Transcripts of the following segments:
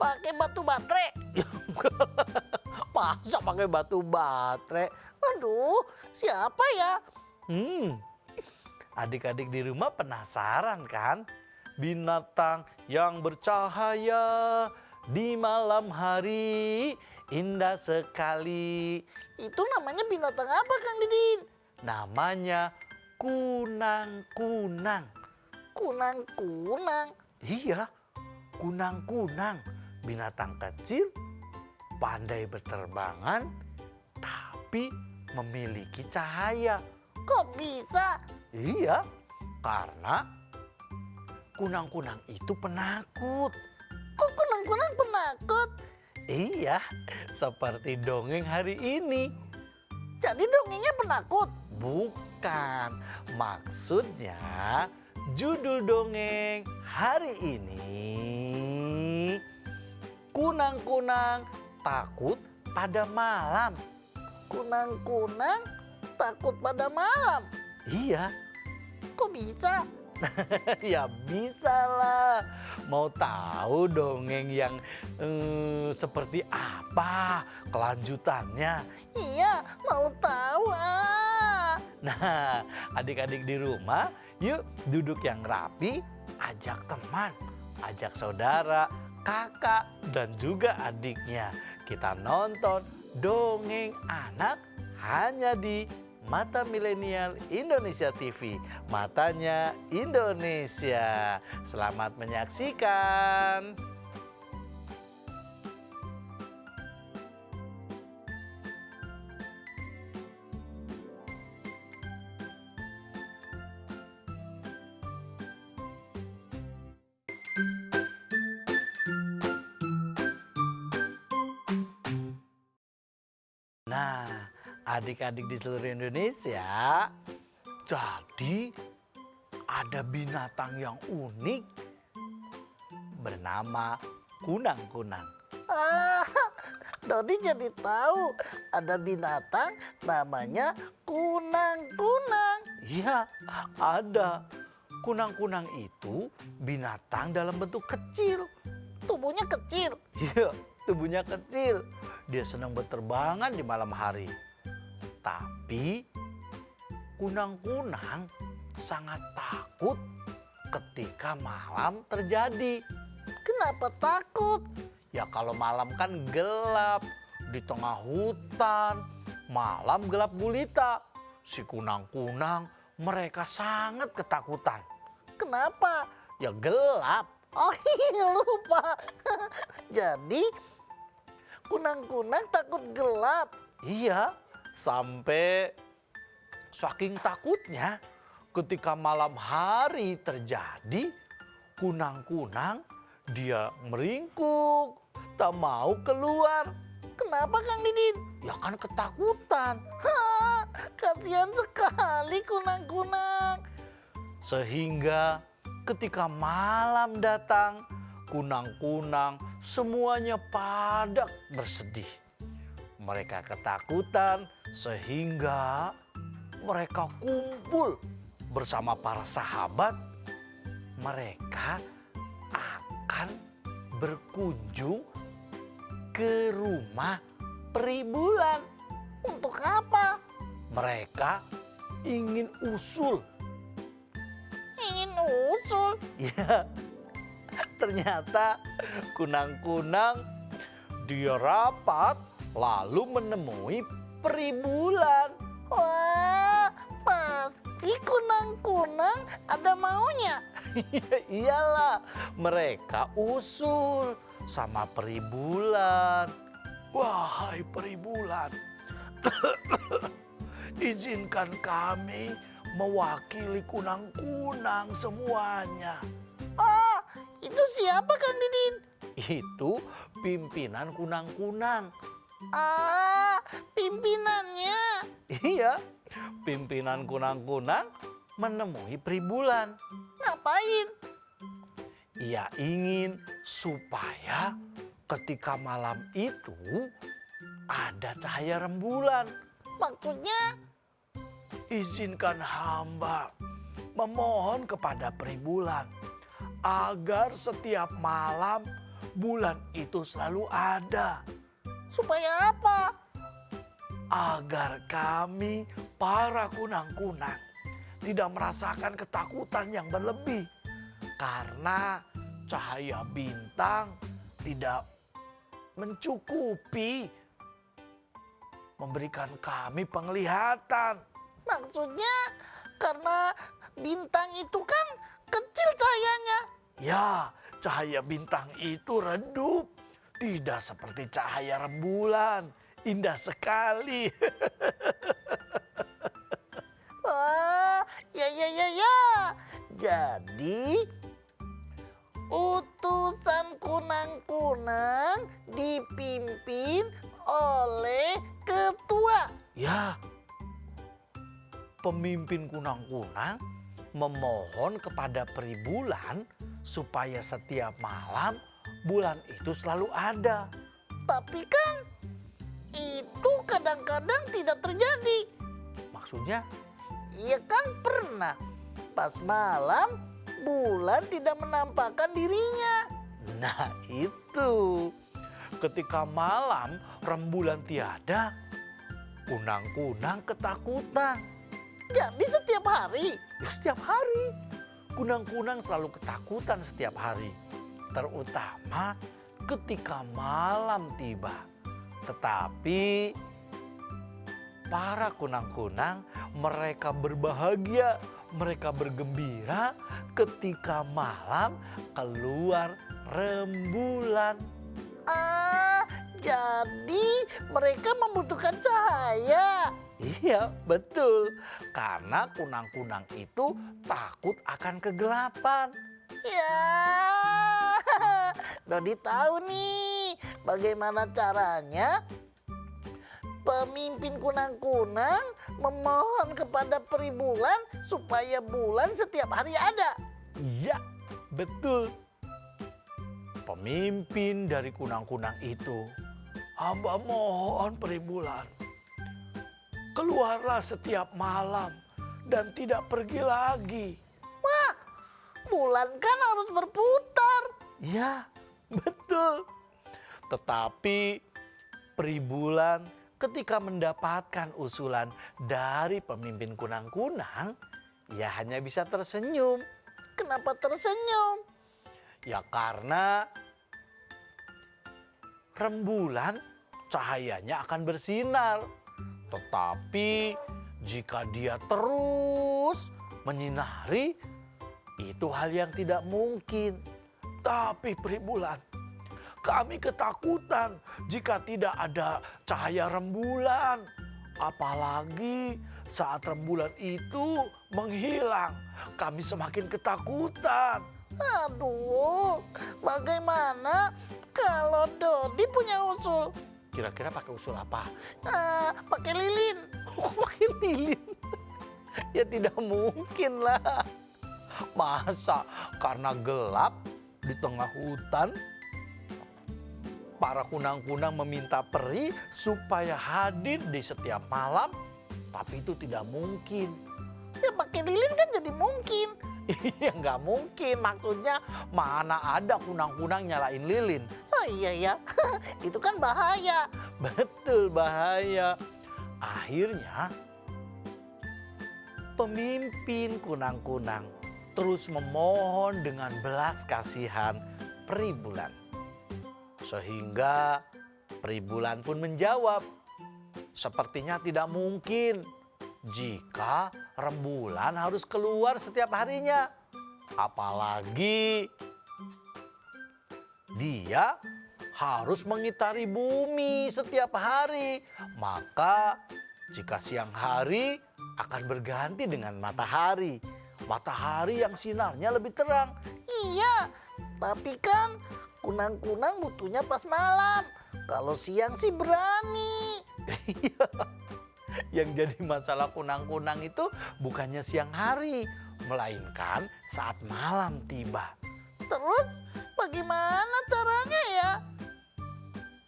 pakai batu baterai. Masa pakai batu baterai? Aduh, siapa ya? Adik-adik di rumah penasaran kan? Binatang yang bercahaya di malam hari, indah sekali. Itu namanya binatang apa, Kang Didin? Namanya kunang-kunang. Kunang-kunang. Iya, kunang-kunang. Binatang kecil, pandai berterbangan, tapi memiliki cahaya. Kok bisa? Iya, karena kunang-kunang itu penakut. Kok kunang-kunang penakut? Iya, seperti dongeng hari ini. Jadi dongengnya penakut? Bukan, maksudnya judul dongeng hari ini kunang-kunang takut pada malam. Kunang-kunang takut pada malam. Iya, Kok bisa? ya bisa lah. Mau tahu dongeng yang seperti apa kelanjutannya? Iya, mau tahu ah. Nah, adik-adik di rumah, yuk duduk yang rapi, ajak teman, ajak saudara, kakak, dan juga adiknya. Kita nonton dongeng anak hanya di Mata Milenial Indonesia TV. Matanya Indonesia. Selamat menyaksikan. Nah, adik-adik di seluruh Indonesia, jadi ada binatang yang unik bernama kunang-kunang. Ah, Dodi jadi tahu ada binatang namanya kunang-kunang. Iya, ada. Kunang-kunang itu binatang dalam bentuk kecil. Tubuhnya kecil. Iya, tubuhnya kecil. Dia senang berterbangan di malam hari. Tapi kunang-kunang sangat takut ketika malam terjadi. Kenapa takut? Ya kalau malam kan gelap, di tengah hutan, malam gelap gulita. Si kunang-kunang mereka sangat ketakutan. Kenapa? Ya gelap. Oh iya, lupa. Jadi kunang-kunang takut gelap. Iya, sampai saking takutnya ketika malam hari terjadi, kunang-kunang dia meringkuk, tak mau keluar. Kenapa, Kang Didin? Ya kan ketakutan. Hah, kasihan sekali kunang-kunang. Sehingga ketika malam datang, kunang-kunang semuanya pada bersedih. Mereka ketakutan sehingga mereka kumpul bersama para sahabat. Mereka akan berkunjung ke rumah peri bulan. Untuk apa? Mereka ingin usul. Ingin usul. Ya, ternyata kunang-kunang dia rapat lalu menemui peri bulan. Wah, pasti kunang-kunang ada maunya. Iyalah, mereka usul sama peri bulan. Wahai peri bulan, izinkan kami mewakili kunang-kunang semuanya. Ah, itu siapa, Kang Didin? Itu pimpinan kunang-kunang. Ah, pimpinannya. Iya, pimpinan kunang-kunang menemui peri bulan. Ngapain? Ia ingin supaya ketika malam itu ada cahaya rembulan. Maksudnya? Izinkan hamba memohon kepada peri bulan agar setiap malam bulan itu selalu ada. Supaya apa? Agar kami para kunang-kunang tidak merasakan ketakutan yang berlebih. Karena cahaya bintang tidak mencukupi memberikan kami penglihatan. Maksudnya karena bintang itu kan kecil cahayanya. Ya, cahaya bintang itu redup. Tidak seperti cahaya rembulan. Indah sekali. Wah, ya. Jadi utusan kunang-kunang dipimpin oleh ketua. Ya, pemimpin kunang-kunang memohon kepada peri bulan supaya setiap malam bulan itu selalu ada. Tapi kan itu kadang-kadang tidak terjadi. Maksudnya? Iya kan pernah. Pas malam bulan tidak menampakkan dirinya. Nah itu, ketika malam rembulan tiada, kunang-kunang ketakutan. Jadi setiap hari. Ya, setiap hari, kunang-kunang selalu ketakutan setiap hari. Terutama ketika malam tiba. Tetapi para kunang-kunang mereka berbahagia, mereka bergembira ketika malam keluar rembulan. Jadi mereka membutuhkan cahaya. Iya, betul. Karena kunang-kunang itu takut akan kegelapan. Ya, Dodi tahu nih bagaimana caranya pemimpin kunang-kunang memohon kepada peri bulan supaya bulan setiap hari ada. Iya, betul. Pemimpin dari kunang-kunang itu, hamba mohon peri bulan, keluarlah setiap malam dan tidak pergi lagi. Wah, bulan kan harus berputar. Ya, betul. Tetapi peri bulan ketika mendapatkan usulan dari pemimpin kunang-kunang, ia hanya bisa tersenyum. Kenapa tersenyum? Ya karena rembulan cahayanya akan bersinar. Tetapi jika dia terus menyinari, itu hal yang tidak mungkin. Tapi peri bulan, kami ketakutan jika tidak ada cahaya rembulan. Apalagi saat rembulan itu menghilang, kami semakin ketakutan. Aduh, bagaimana kalau Dodi punya usul? Kira-kira pakai usul apa? Pakai lilin. Pakai lilin? Ya tidak mungkin lah. Masa karena gelap di tengah hutan, para kunang-kunang meminta peri supaya hadir di setiap malam, tapi itu tidak mungkin. Ya pakai lilin kan jadi mungkin. Iya nggak mungkin, maksudnya mana ada kunang-kunang nyalain lilin. Oh iya ya, itu kan bahaya. Betul, bahaya. Akhirnya pemimpin kunang-kunang terus memohon dengan belas kasihan peri bulan. Sehingga peri bulan pun menjawab, sepertinya tidak mungkin jika rembulan harus keluar setiap harinya. Apalagi dia harus mengitari bumi setiap hari. Maka jika siang hari akan berganti dengan matahari. Matahari yang sinarnya lebih terang. Iya, tapi kan kunang-kunang butuhnya pas malam. Kalau siang sih berani. Yang jadi masalah kunang-kunang itu bukannya siang hari, melainkan saat malam tiba. Terus bagaimana caranya ya?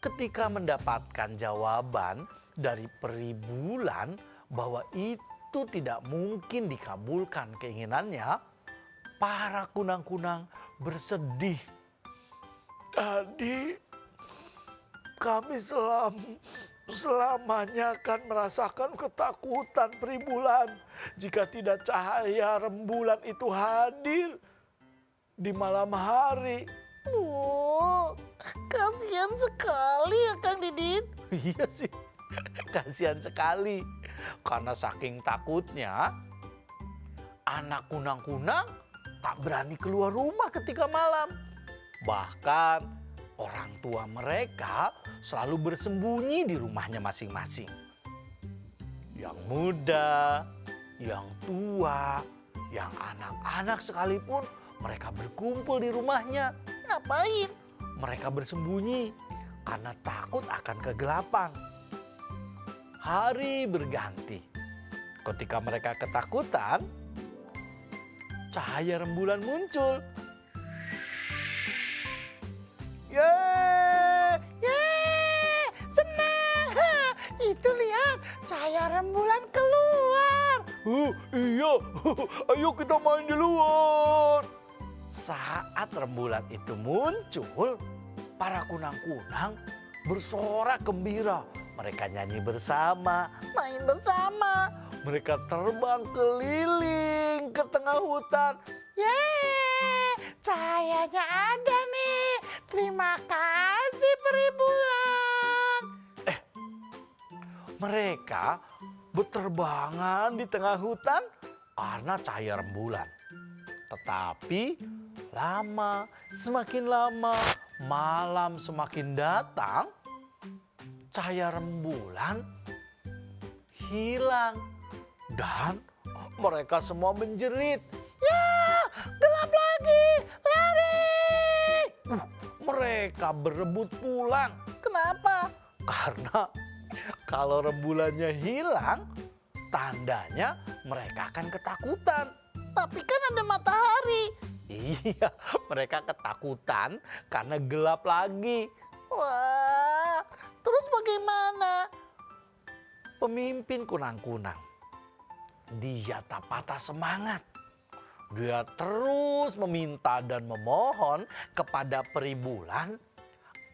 Ketika mendapatkan jawaban dari peri bulan bahwa itu tidak mungkin dikabulkan keinginannya, para kunang-kunang bersedih. Jadi kami selamanya akan merasakan ketakutan Pribulan jika tidak cahaya rembulan itu hadir di malam hari. Kasihan sekali ya Kang Didin. Iya sih, kasihan sekali. Karena saking takutnya, anak kunang-kunang tak berani keluar rumah ketika malam. Bahkan orang tua mereka selalu bersembunyi di rumahnya masing-masing. Yang muda, yang tua, yang anak-anak sekalipun mereka berkumpul di rumahnya. Ngapain? Mereka bersembunyi karena takut akan kegelapan. Hari berganti. Ketika mereka ketakutan, cahaya rembulan muncul. Yeay, senang. Itu lihat, cahaya rembulan keluar. Iya, ayo kita main di luar. Saat rembulan itu muncul, para kunang-kunang bersorak gembira. Mereka nyanyi bersama, Main bersama. mereka terbang keliling ke tengah hutan. Yeay, cahayanya ada nih. Terima kasih Pribulan. Mereka berterbangan di tengah hutan karena cahaya rembulan. Tetapi semakin lama, malam semakin datang, cahaya rembulan hilang. Dan mereka semua menjerit. Ya, gelap lagi. Lari. Mereka berebut pulang. Kenapa? Karena kalau rembulannya hilang, tandanya mereka akan ketakutan. Tapi kan ada matahari. Iya, mereka ketakutan karena gelap lagi. Wah, terus bagaimana? Pemimpin kunang-kunang, dia tak patah semangat. Dia terus meminta dan memohon kepada Pribulan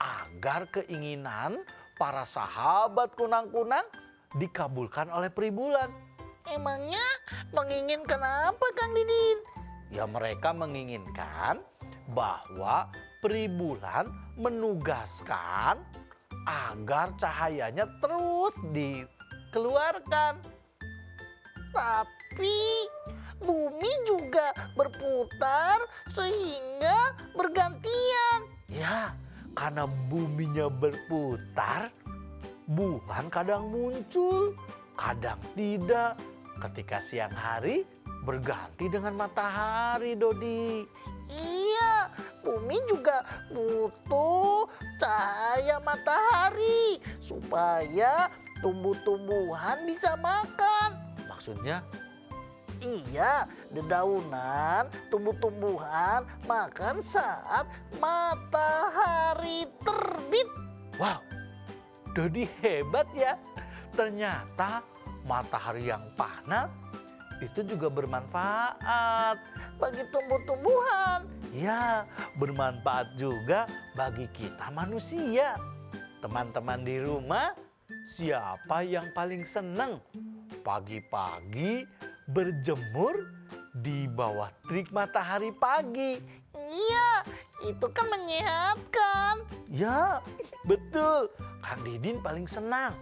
agar keinginan para sahabat kunang-kunang dikabulkan oleh Pribulan. Emangnya menginginkan apa Kang Didin? Ya, mereka menginginkan bahwa Pribulan menugaskan agar cahayanya terus dikeluarkan. Tapi bumi juga berputar sehingga bergantian. Ya, karena buminya berputar, bulan kadang muncul, kadang tidak. Ketika siang hari berganti dengan matahari, Dodi. Iya, bumi juga butuh cahaya matahari supaya tumbuh-tumbuhan bisa makan. Maksudnya? Iya, dedaunan tumbuh-tumbuhan makan saat matahari terbit. Wow, Dodi hebat ya. Ternyata matahari yang panas itu juga bermanfaat. Bagi tumbuh-tumbuhan. Ya, bermanfaat juga bagi kita manusia. Teman-teman di rumah, siapa yang paling senang pagi-pagi berjemur di bawah terik matahari pagi? Iya, itu kan menyehatkan. Ya, betul. Kang Didin paling senang.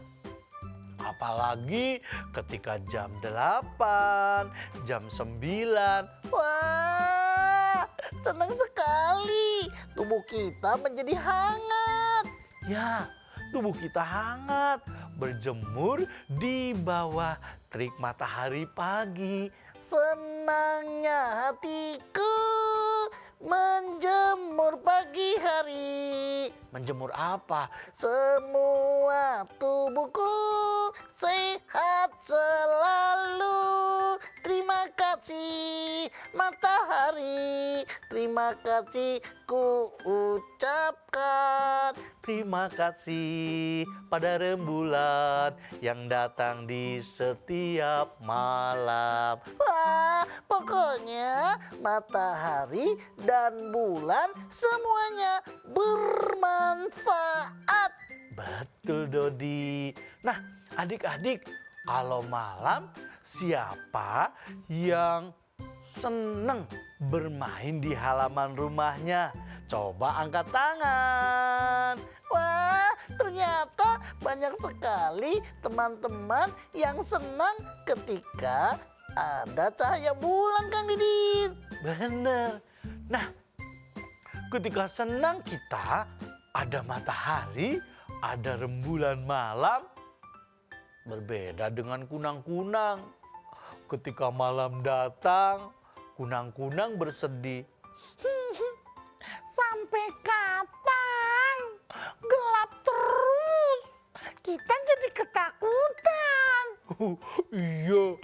Apalagi ketika jam 8, jam 9. Wah, senang sekali. Tubuh kita menjadi hangat. Ya, tubuh kita hangat berjemur di bawah terik matahari pagi. Senangnya hatiku menjemur pagi hari. Menjemur apa? Semua tubuhku sehat selalu. Terima kasih matahari. Terima kasih ku ucapkan. Terima kasih pada rembulan yang datang di setiap malam. Wah, pokoknya matahari dan bulan semuanya bermanfaat. Betul, Dodi. Nah, adik-adik, kalau malam siapa yang seneng bermain di halaman rumahnya? Coba angkat tangan. Wah, ternyata banyak sekali teman-teman yang senang ketika ada cahaya bulan, Kang Didin. Bener. Nah, ketika senang kita ada matahari, ada rembulan malam. Berbeda dengan kunang-kunang. Ketika malam datang, kunang-kunang bersedih. Sampai kapan? Gelap terus. Kita jadi ketakutan. Iya,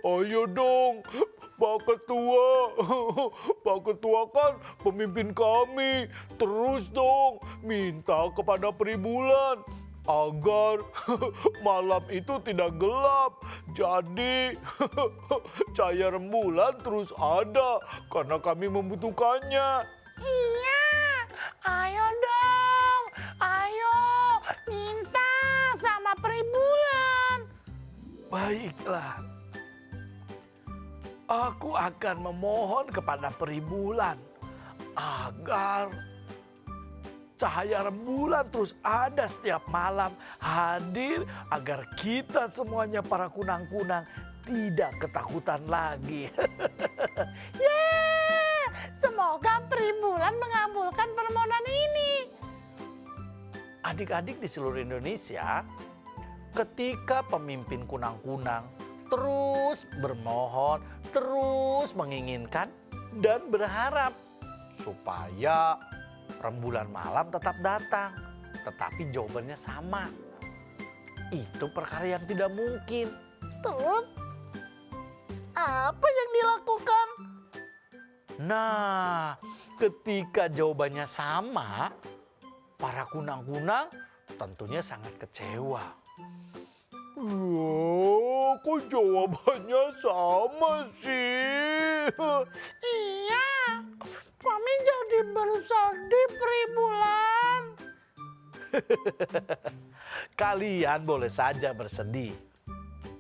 ayo dong Pak Ketua. Pak Ketua kan pemimpin kami. Terus dong minta kepada Peribulan agar malam itu tidak gelap. Jadi cahaya rembulan terus ada karena kami membutuhkannya. Iya, ayo dong. Ayo minta sama Peribulan. Baiklah. Aku akan memohon kepada Peribulan agar cahaya rembulan terus ada setiap malam, hadir agar kita semuanya para kunang-kunang tidak ketakutan lagi. Yeay, semoga Peribulan mengabulkan permohonan ini. Adik-adik di seluruh Indonesia, ketika pemimpin kunang-kunang terus bermohon, terus menginginkan dan berharap supaya rembulan malam tetap datang, tetapi jawabannya sama. Itu perkara yang tidak mungkin. Terus, apa yang dilakukan? Nah, ketika jawabannya sama, para kunang-kunang tentunya sangat kecewa. Loh, kok jawabannya sama sih? Iya, kami jadi bersedih Peribulan. Kalian boleh saja bersedih.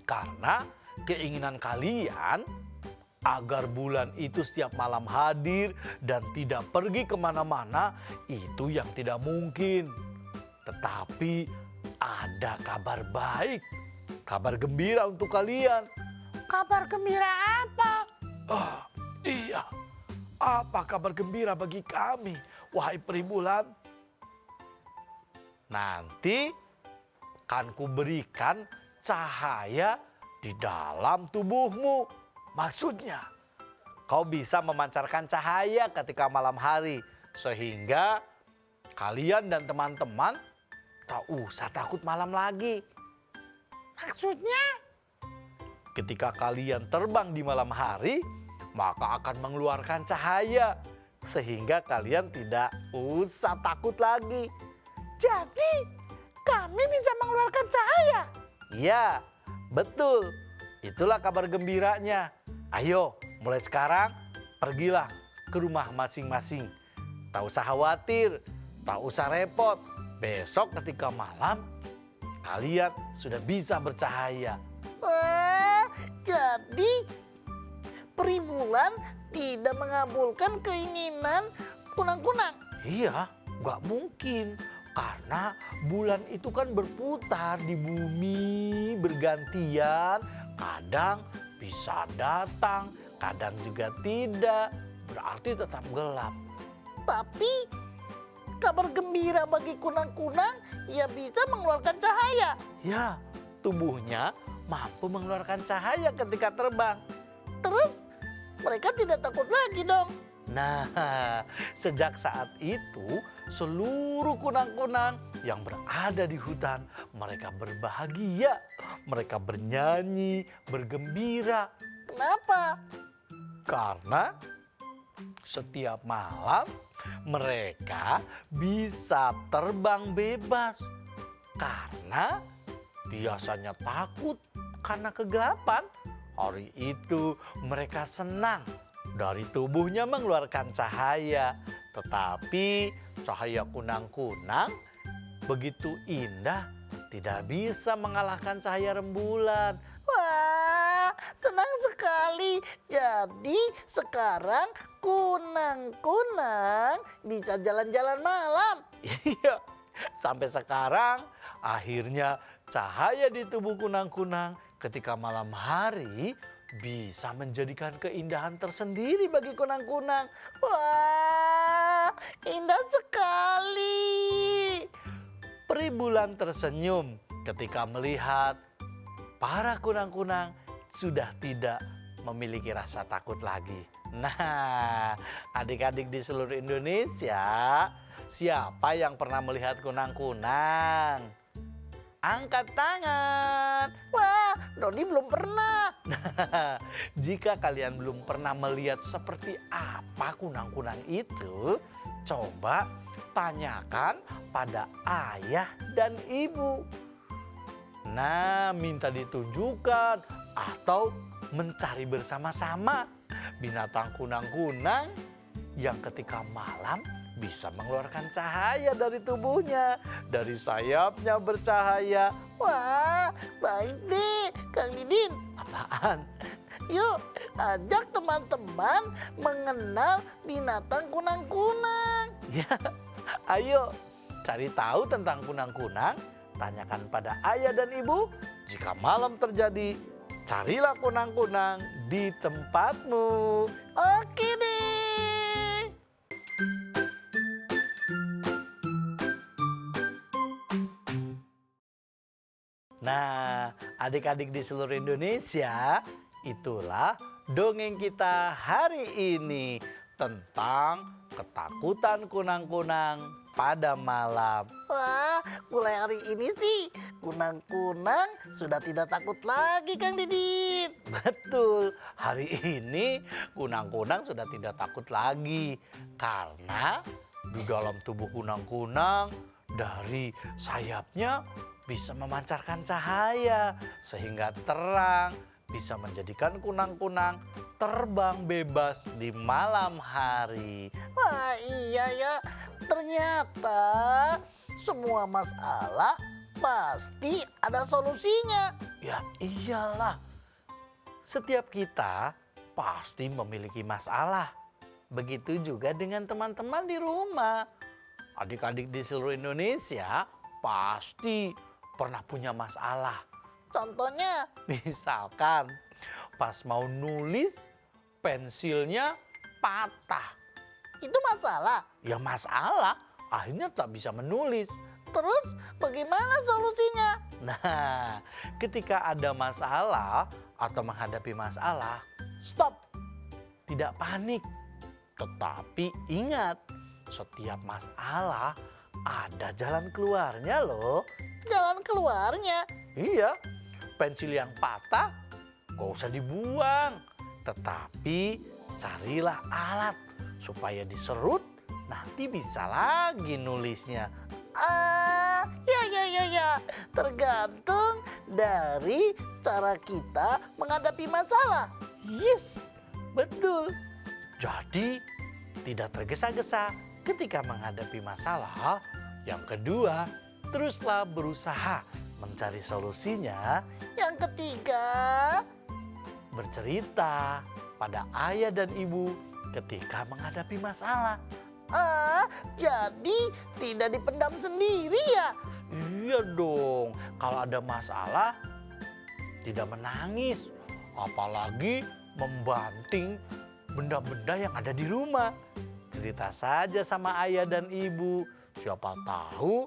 Karena keinginan kalian agar bulan itu setiap malam hadir dan tidak pergi kemana-mana, itu yang tidak mungkin. Tetapi ada kabar baik, kabar gembira untuk kalian. Kabar gembira apa? Ah, iya, apa kabar gembira bagi kami, wahai Peribulan? Nanti kan kuberikan cahaya di dalam tubuhmu. Maksudnya, kau bisa memancarkan cahaya ketika malam hari. Sehingga kalian dan teman-teman tak usah takut malam lagi. Maksudnya? Ketika kalian terbang di malam hari, maka akan mengeluarkan cahaya. Sehingga kalian tidak usah takut lagi. Jadi, kami bisa mengeluarkan cahaya? Iya, betul. Itulah kabar gembiranya. Ayo, mulai sekarang pergilah ke rumah masing-masing. Tak usah khawatir, tak usah repot. Besok ketika malam, kalian sudah bisa bercahaya. Wah, jadi Peribulan tidak mengabulkan keinginan kunang-kunang. Iya, nggak mungkin. Karena bulan itu kan berputar di bumi bergantian. Kadang bisa datang, kadang juga tidak. Berarti tetap gelap. Tapi kabar gembira bagi kunang-kunang, ia bisa mengeluarkan cahaya. Ya, tubuhnya mampu mengeluarkan cahaya ketika terbang. Terus mereka tidak takut lagi dong. Nah, sejak saat itu seluruh kunang-kunang yang berada di hutan, mereka berbahagia, mereka bernyanyi, bergembira. Kenapa? Karena Setiap malam mereka bisa terbang bebas karena biasanya takut karena kegelapan. Hari itu mereka senang dari tubuhnya mengeluarkan cahaya. Tetapi cahaya kunang-kunang begitu indah, tidak bisa mengalahkan cahaya rembulan. Wah, senang sekali. Jadi sekarang kunang-kunang bisa jalan-jalan malam. Iya, sampai sekarang akhirnya cahaya di tubuh kunang-kunang ketika malam hari bisa menjadikan keindahan tersendiri bagi kunang-kunang. Wah, indah sekali. Peri bulan tersenyum ketika melihat para kunang-kunang sudah tidak memiliki rasa takut lagi. Nah, adik-adik di seluruh Indonesia, siapa yang pernah melihat kunang-kunang? Angkat tangan. Wah, Dodi belum pernah. Jika kalian belum pernah melihat seperti apa kunang-kunang itu, coba tanyakan pada ayah dan ibu. Nah, minta ditunjukkan atau mencari bersama-sama binatang kunang-kunang yang ketika malam bisa mengeluarkan cahaya dari tubuhnya, dari sayapnya bercahaya. Wah, baik deh, Kang Didin. Apaan? Yuk, ajak teman-teman mengenal binatang kunang-kunang. Ya, ayo cari tahu tentang kunang-kunang. Tanyakan pada ayah dan ibu. Jika malam terjadi, carilah kunang-kunang di tempatmu. Oke deh. Nah, adik-adik di seluruh Indonesia, itulah dongeng kita hari ini tentang ketakutan kunang-kunang pada malam. Wah, mulai hari ini sih kunang-kunang sudah tidak takut lagi, Kang Didin. Betul, hari ini kunang-kunang sudah tidak takut lagi karena di dalam tubuh kunang-kunang dari sayapnya bisa memancarkan cahaya sehingga terang, bisa menjadikan kunang-kunang terbang bebas di malam hari. Wah, iya ya. Ternyata semua masalah pasti ada solusinya. Ya iyalah, setiap kita pasti memiliki masalah. Begitu juga dengan teman-teman di rumah. Adik-adik di seluruh Indonesia pasti pernah punya masalah. Contohnya, Misalkan pas mau nulis pensilnya patah. itu masalah. Ya masalah, akhirnya tak bisa menulis. Terus bagaimana solusinya? Nah, ketika ada masalah atau menghadapi masalah, stop. Tidak panik. Tetapi ingat, setiap masalah ada jalan keluarnya loh. Jalan keluarnya. Iya, pensil yang patah gak usah dibuang. Tetapi carilah alat supaya diserut, nanti bisa lagi nulisnya. Ya. Tergantung dari cara kita menghadapi masalah. Yes, betul. Jadi tidak tergesa-gesa ketika menghadapi masalah. Yang kedua, teruslah berusaha mencari solusinya. Yang ketiga, Bercerita pada ayah dan ibu ketika menghadapi masalah. jadi tidak dipendam sendiri ya? Iya dong, kalau ada masalah tidak menangis, apalagi membanting benda-benda yang ada di rumah. Cerita saja sama ayah dan ibu, siapa tahu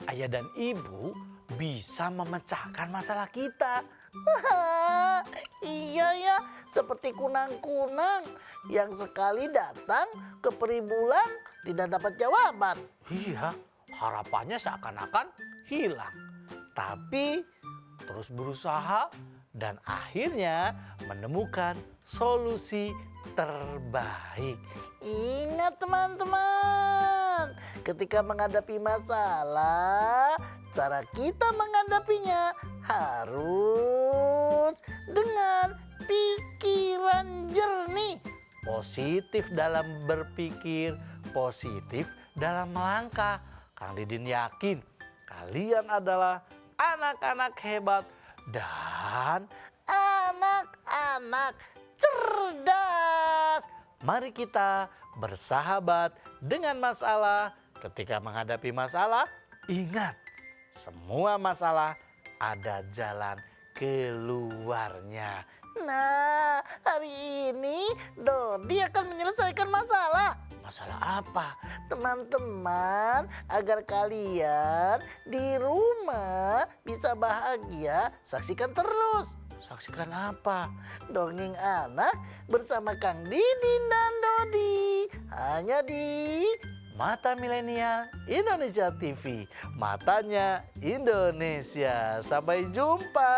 ayah dan ibu bisa memecahkan masalah kita. Wah, iya ya, seperti kunang-kunang yang sekali datang ke peri bulan tidak dapat jawaban. Iya, harapannya seakan-akan hilang. Tapi terus berusaha dan akhirnya menemukan solusi terbaik. Ingat teman-teman, ketika menghadapi masalah, cara kita menghadapinya harus dengan pikiran jernih. Positif dalam berpikir, positif dalam melangkah. Kang Didin yakin kalian adalah anak-anak hebat dan Anak-anak cerdas. mari kita bersahabat dengan masalah. Ketika menghadapi masalah, ingat semua masalah ada jalan keluarnya. Nah, hari ini Dodi akan menyelesaikan masalah. Masalah apa? Teman-teman, agar kalian di rumah bisa bahagia, saksikan terus Saksikan apa? Dongeng Anak bersama Kang Didin dan Dodi. Hanya di Mata Milenial Indonesia TV. Matanya Indonesia. Sampai jumpa.